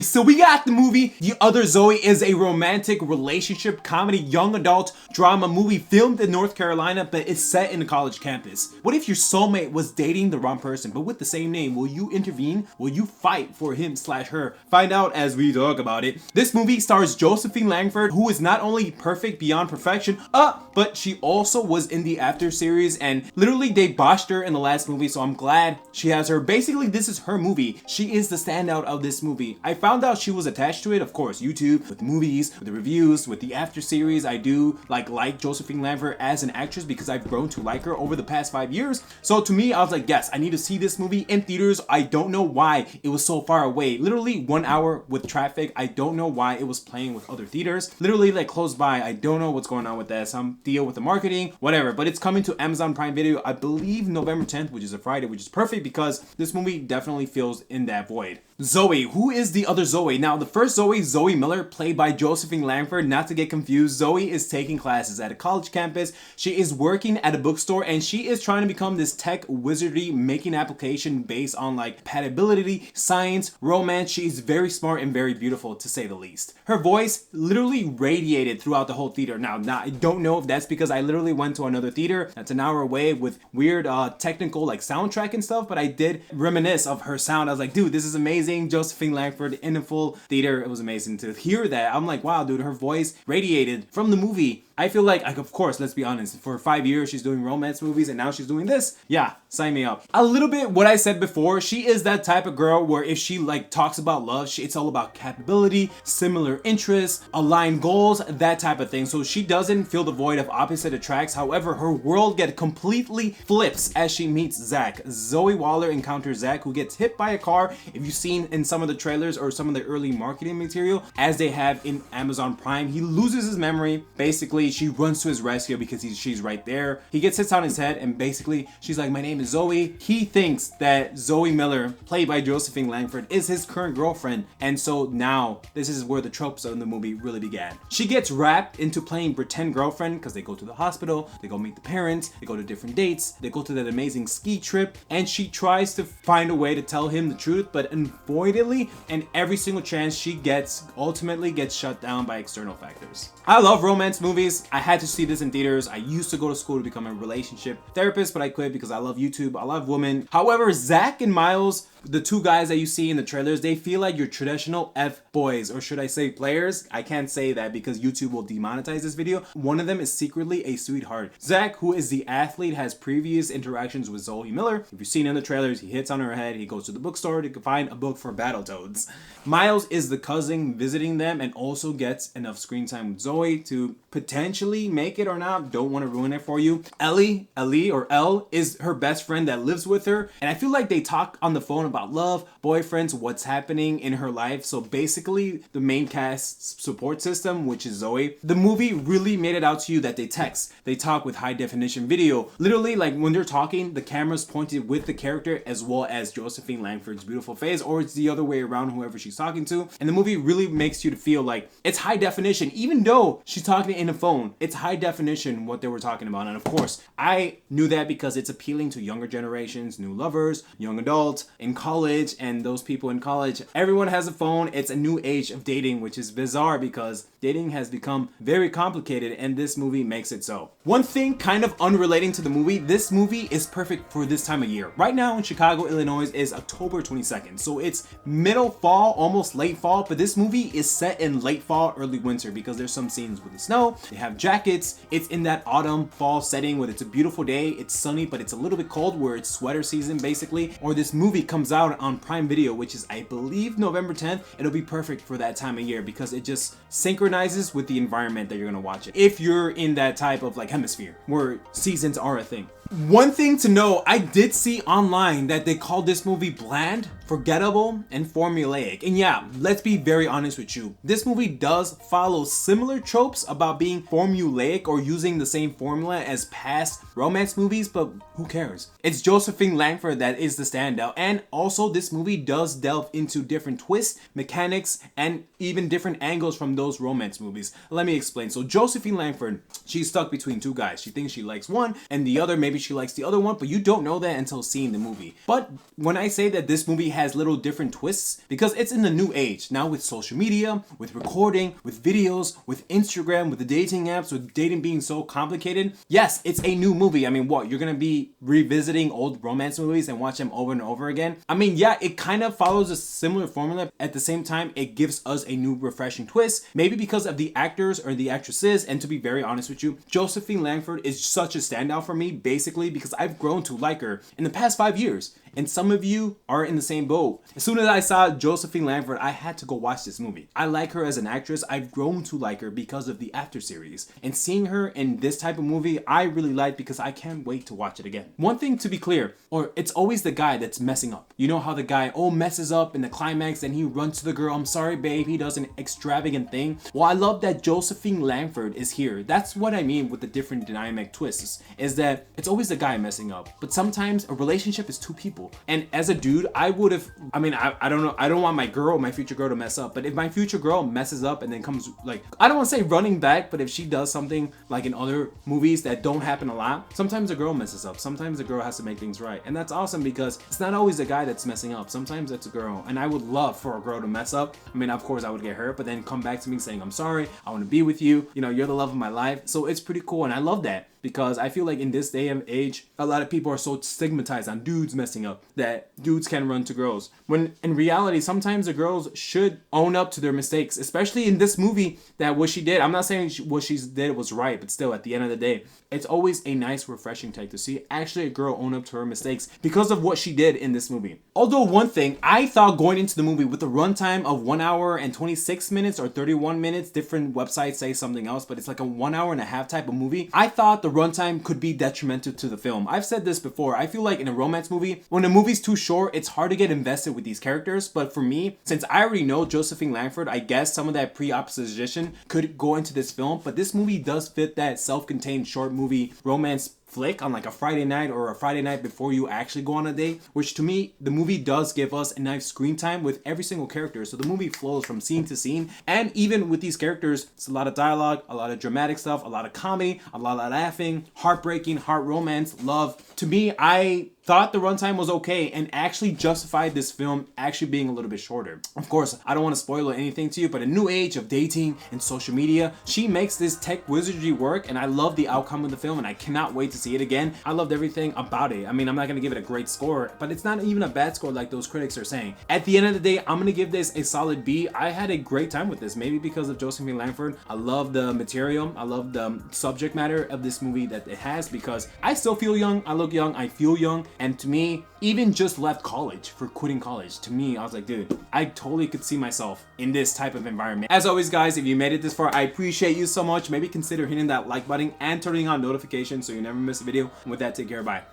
So we got the movie The Other Zoey is a romantic relationship comedy young adult drama movie filmed in North Carolina, but it's set in a college campus. What if your soulmate was dating the wrong person but with the same name? Will you intervene? Will you fight for him/her? Find out as we talk about it. This movie stars Josephine Langford, who is not only perfect beyond perfection, but she also was in the After series, and literally they botched her in the last movie, so I'm glad she has her. Basically, this is her movie. She is the standout of this movie. I found out she was attached to it, of course, YouTube, with movies, with the reviews, with the After series. I do like Josephine Langford as an actress because I've grown to like her over the past 5 years. So to me, I was like, yes, I need to see this movie in theaters. I don't know why it was so far away. Literally 1 hour with traffic. I don't know why it was playing with other theaters. Literally like close by. I don't know what's going on with that. Some deal with the marketing, whatever. But it's coming to Amazon Prime Video, I believe November 10th, which is a Friday, which is perfect because this movie definitely fills in that void. Zoey. Who is the other Zoey? Now, the first Zoey, Zoey Miller, played by Josephine Langford. Not to get confused, Zoey is taking classes at a college campus. She is working at a bookstore and she is trying to become this tech wizardry, making application based on like compatibility, science, romance. She is very smart and very beautiful, to say the least. Her voice literally radiated throughout the whole theater. Now, I don't know if that's because I literally went to another theater that's an hour away with weird technical like soundtrack and stuff, but I did reminisce of her sound. I was like, dude, this is amazing. Josephine Langford in a full theater. It was amazing to hear that. I'm like, wow, dude, her voice radiated from the movie. I feel like, of course, let's be honest, for 5 years she's doing romance movies and now she's doing this. Yeah, sign me up. A little bit what I said before, she is that type of girl where if she like talks about love, it's all about capability, similar interests, aligned goals, that type of thing. So she doesn't feel the void of opposite attracts. However, her world gets completely flips as she meets Zach. Zoe Waller encounters Zach, who gets hit by a car. If you've seen in some of the trailers or some of the early marketing material, as they have in Amazon Prime, he loses his memory. Basically, she runs to his rescue because she's right there. He gets hits on his head and basically she's like, my name is Zoey. He thinks that Zoey Miller, played by Josephine Langford, is his current girlfriend. And so now this is where the tropes of the movie really began. She gets wrapped into playing pretend girlfriend because they go to the hospital, they go meet the parents, they go to different dates, they go to that amazing ski trip, and she tries to find a way to tell him the truth, but unavoidably, and every single chance she gets ultimately gets shut down by external factors. I love romance movies. I had to see this in theaters. I used to go to school to become a relationship therapist, but I quit because I love YouTube. I love women. However, Zach and Miles, the two guys that you see in the trailers, they feel like your traditional F-boys, or should I say players? I can't say that because YouTube will demonetize this video. One of them is secretly a sweetheart. Zach, who is the athlete, has previous interactions with Zoe Miller. If you've seen in the trailers, he hits on her head. He goes to the bookstore to find a book for Battletoads. Miles is the cousin visiting them and also gets enough screen time with Zoe to potentially make it or not. Don't want to ruin it for you. Ellie, or Elle, is her best friend that lives with her. And I feel like they talk on the phone about love, boyfriends, what's happening in her life. So basically the main cast support system, which is Zoe. The movie really made it out to you that they text. They talk with high definition video. Literally, like when they're talking, the camera's pointed with the character as well as Josephine Langford's beautiful face, or it's the other way around, whoever she's talking to. And the movie really makes you to feel like it's high definition, even though she's talking in a phone. It's high definition what they were talking about. And of course, I knew that because it's appealing to younger generations, new lovers, young adults, in college, and those people in college. Everyone has a phone. It's a new age of dating, which is bizarre because dating has become very complicated and this movie makes it so. One thing kind of unrelating to the movie, this movie is perfect for this time of year. Right now in Chicago, Illinois is October 22nd. So it's middle fall, almost late fall, but this movie is set in late fall, early winter because there's some scenes with the snow. They have jackets. It's in that autumn fall setting where it's a beautiful day. It's sunny, but it's a little bit cold where it's sweater season basically. Or this movie comes out on Prime Video, which is I believe November 10th. It'll be perfect for that time of year because it just synchronizes with the environment that you're gonna watch it. If you're in that type of like hemisphere where seasons are a thing. One thing to know, I did see online that they called this movie bland, forgettable, and formulaic. And yeah, let's be very honest with you. This movie does follow similar tropes about being formulaic or using the same formula as past romance movies, but who cares? It's Josephine Langford that is the standout. And also this movie does delve into different twists, mechanics, and even different angles from those romance movies. Let me explain. So Josephine Langford, she's stuck between two guys. She thinks she likes one and the other maybe she likes the other one, but you don't know that until seeing the movie. But when I say that this movie has little different twists because it's in the new age. Now with social media, with recording, with videos, with Instagram, with the dating apps, with dating being so complicated. Yes, it's a new movie. I mean, what? You're gonna be revisiting old romance movies and watch them over and over again? I mean, yeah, it kind of follows a similar formula. At the same time, it gives us a new refreshing twist, maybe because of the actors or the actresses. And to be very honest with you, Josephine Langford is such a standout for me, basically because I've grown to like her in the past 5 years. And some of you are in the same boat. As soon as I saw Josephine Langford, I had to go watch this movie. I like her as an actress. I've grown to like her because of the After series. And seeing her in this type of movie, I really like because I can't wait to watch it again. One thing to be clear, or it's always the guy that's messing up. You know how the guy, messes up in the climax and he runs to the girl, I'm sorry babe, he does an extravagant thing. Well, I love that Josephine Langford is here. That's what I mean with the different dynamic twists, is that it's always the guy messing up. But sometimes a relationship is two people. And as a dude, I would have, I don't know, I don't want my future girl to mess up, but if my future girl messes up and then comes, like, I don't want to say running back, but if she does something like in other movies that don't happen a lot, sometimes a girl messes up, sometimes the girl has to make things right. And that's awesome because it's not always the guy that's messing up, sometimes it's a girl. And I would love for a girl to mess up. I mean, of course I would get hurt, but then come back to me saying, I'm sorry, I want to be with you, you know, you're the love of my life. So it's pretty cool, and I love that. Because I feel like in this day and age, a lot of people are so stigmatized on dudes messing up that dudes can run to girls. When in reality, sometimes the girls should own up to their mistakes, especially in this movie, that what she did. I'm not saying what she did was right, but still at the end of the day, it's always a nice, refreshing take to see actually a girl own up to her mistakes because of what she did in this movie. Although one thing, I thought going into the movie with a runtime of 1 hour and 26 minutes or 31 minutes, different websites say something else, but it's like a 1 hour and a half type of movie. I thought the runtime could be detrimental to the film. I've said this before. I feel like in a romance movie, when a movie's too short, it's hard to get invested with these characters. But for me, since I already know Josephine Langford, I guess some of that pre-opposition could go into this film. But this movie does fit that self-contained short movie romance flick on like a Friday night or a Friday night before you actually go on a date, which to me, the movie does give us a nice screen time with every single character. So the movie flows from scene to scene. And even with these characters, it's a lot of dialogue, a lot of dramatic stuff, a lot of comedy, a lot of laughing, heartbreaking, heart romance, love. To me, I thought the runtime was okay and actually justified this film actually being a little bit shorter. Of course, I don't want to spoil anything to you, but a new age of dating and social media, she makes this tech wizardry work, and I love the outcome of the film, and I cannot wait to see it again. I loved everything about it. I mean, I'm not going to give it a great score, but it's not even a bad score like those critics are saying. At the end of the day, I'm going to give this a solid B. I had a great time with this, maybe because of Josephine Langford. I love the material. I love the subject matter of this movie that it has, because I still feel young. I look young. I feel young. And to me, even just left college for quitting college, to me, I was like, dude, I totally could see myself in this type of environment. As always, guys, if you made it this far, I appreciate you so much. Maybe consider hitting that like button and turning on notifications so you never miss a video. And with that, take care. Bye.